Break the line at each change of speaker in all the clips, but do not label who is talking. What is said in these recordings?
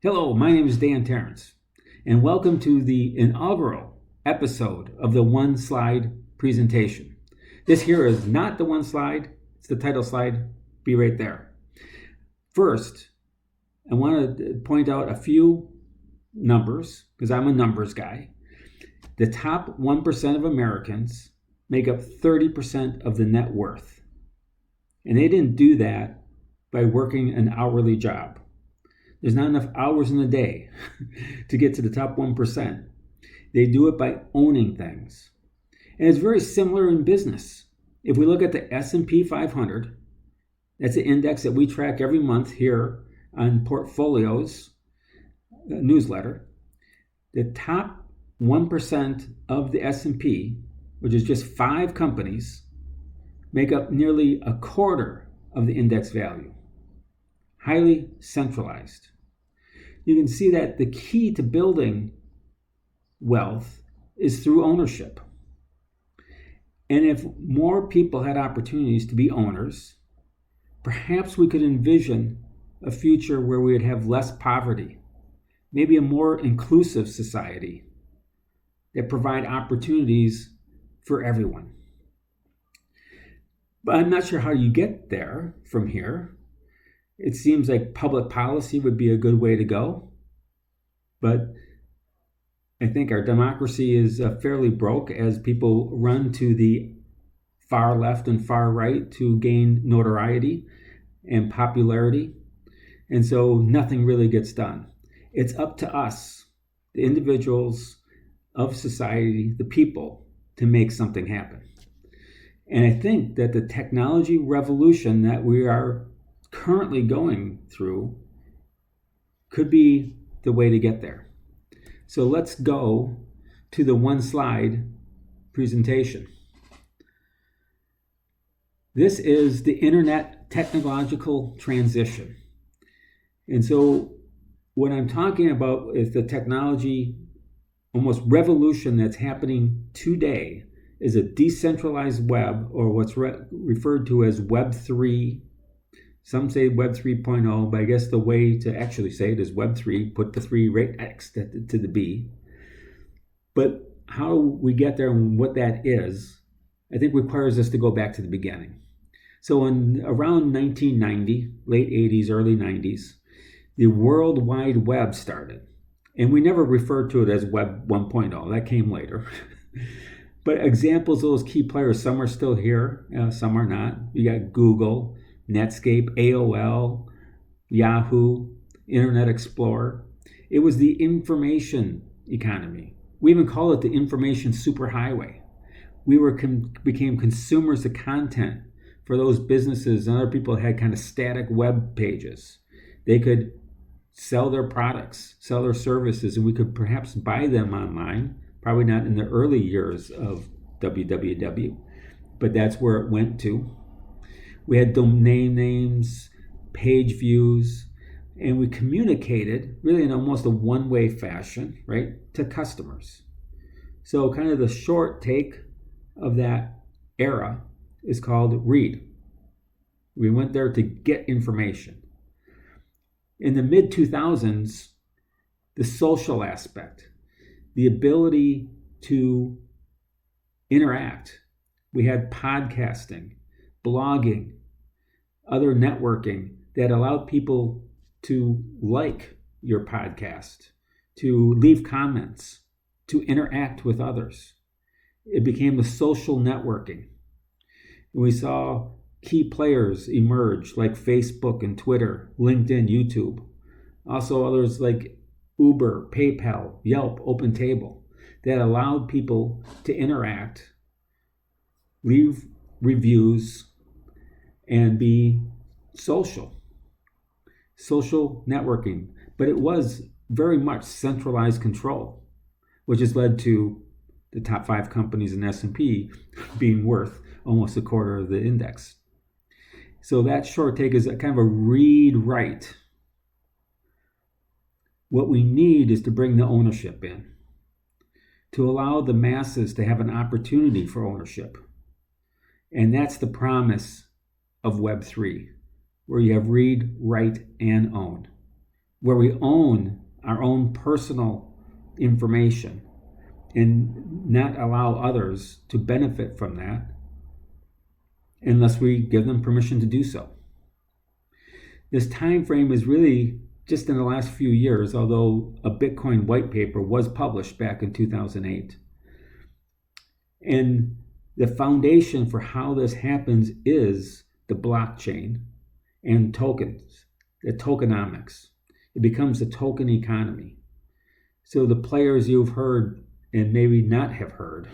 Hello, my name is Dan Terrence, and welcome to the inaugural episode of the one slide presentation. This here is not the one slide, it's the title slide. Be right there. First, I want to point out a few numbers, because I'm a numbers guy. The top 1% of Americans make up 30% of the net worth. And they didn't do that by working an hourly job. There's not enough hours in the day to get to the top 1%. They do it by owning things. And it's very similar in business. If we look at the S&P 500, that's an index that we track every month here on Portfolios newsletter. The top 1% of the S&P, which is just 5 companies, make up nearly a quarter of the index value. Highly centralized. You can see that the key to building wealth is through ownership. And if more people had opportunities to be owners, perhaps we could envision a future where we would have less poverty, maybe a more inclusive society that provide opportunities for everyone. But I'm not sure how you get there from here. It seems like public policy would be a good way to go. But I think our democracy is fairly broke as people run to the far left and far right to gain notoriety and popularity. And so nothing really gets done. It's up to us, the individuals of society, the people, to make something happen. And I think that the technology revolution that we are currently going through could be the way to get there. So let's go to the one slide presentation. This is the internet technological transition. And so what I'm talking about is the technology almost revolution that's happening today is a decentralized web, or what's referred to as Web 3. Some say Web 3.0, but I guess the way to actually say it is Web 3, put the 3 right next to the B. But how we get there and what that is, I think requires us to go back to the beginning. So in around 1990, late 80s, early 90s, the World Wide Web started. And we never referred to it as Web 1.0. That came later. But examples of those key players, some are still here, some are not. You got Google, Netscape, AOL, Yahoo, Internet Explorer. It was the information economy. We even call it the information superhighway. We became consumers of content for those businesses and other people that had kind of static web pages. They could sell their products, sell their services, and we could perhaps buy them online. Probably not in the early years of www, but that's where it went to. We had domain names, page views, and we communicated really in almost a one-way fashion, right, to customers. So kind of the short take of that era is called read. We went there to get information. In the mid-2000s, the social aspect, the ability to interact. We had podcasting, blogging, other networking that allowed people to like your podcast, to leave comments, to interact with others. It became a social networking. And we saw key players emerge like Facebook and Twitter, LinkedIn, YouTube. Also others like Uber, PayPal, Yelp, OpenTable that allowed people to interact, leave reviews, and be social networking. But it was very much centralized control, which has led to the top 5 companies in S&P being worth almost a quarter of the index. So that short take is a kind of a read-write. What we need is to bring the ownership in, to allow the masses to have an opportunity for ownership. And that's the promise of Web 3, where you have read, write, and own. where we own our own personal information and not allow others to benefit from that unless we give them permission to do so. This time frame is really just in the last few years, although a Bitcoin white paper was published back in 2008. And the foundation for how this happens is the blockchain and tokens, the tokenomics. It becomes a token economy. So the players you've heard and maybe not have heard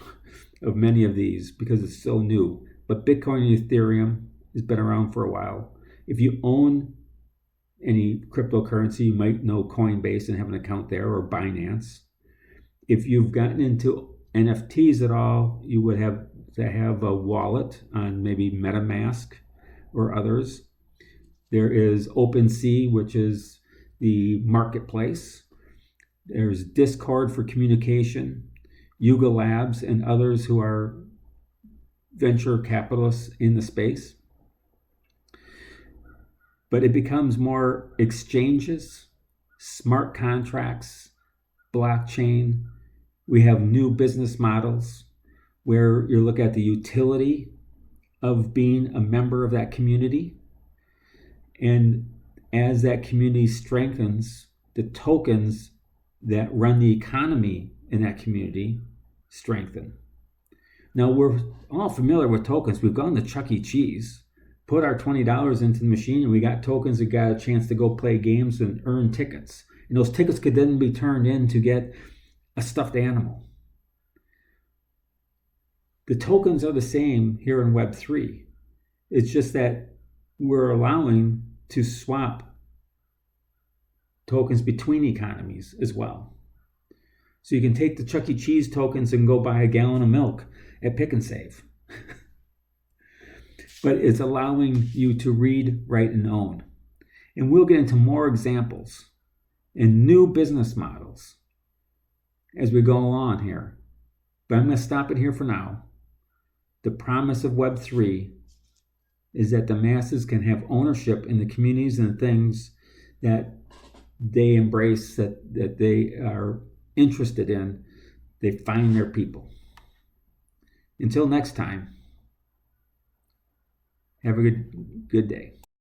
of many of these because it's so new, but Bitcoin and Ethereum has been around for a while. If you own any cryptocurrency, you might know Coinbase and have an account there, or Binance. If you've gotten into NFTs at all, you would have to have a wallet on maybe MetaMask or others. There is OpenSea, which is the marketplace. There's Discord for communication, Yuga Labs, and others who are venture capitalists in the space. But it becomes more exchanges, smart contracts, blockchain. We have new business models where you look at the utility of being a member of that community. And as that community strengthens, the tokens that run the economy in that community strengthen. Now, we're all familiar with tokens. We've gone to Chuck E. Cheese, put our $20 into the machine, and we got tokens that got a chance to go play games and earn tickets. And those tickets could then be turned in to get a stuffed animal. The tokens are the same here in Web3. It's just that we're allowing to swap tokens between economies as well. So you can take the Chuck E. Cheese tokens and go buy a gallon of milk at Pick and Save. But it's allowing you to read, write, and own. And we'll get into more examples and new business models as we go along here. But I'm going to stop it here for now. The promise of Web3 is that the masses can have ownership in the communities and the things that they embrace, that they are interested in. They find their people. Until next time, have a good day.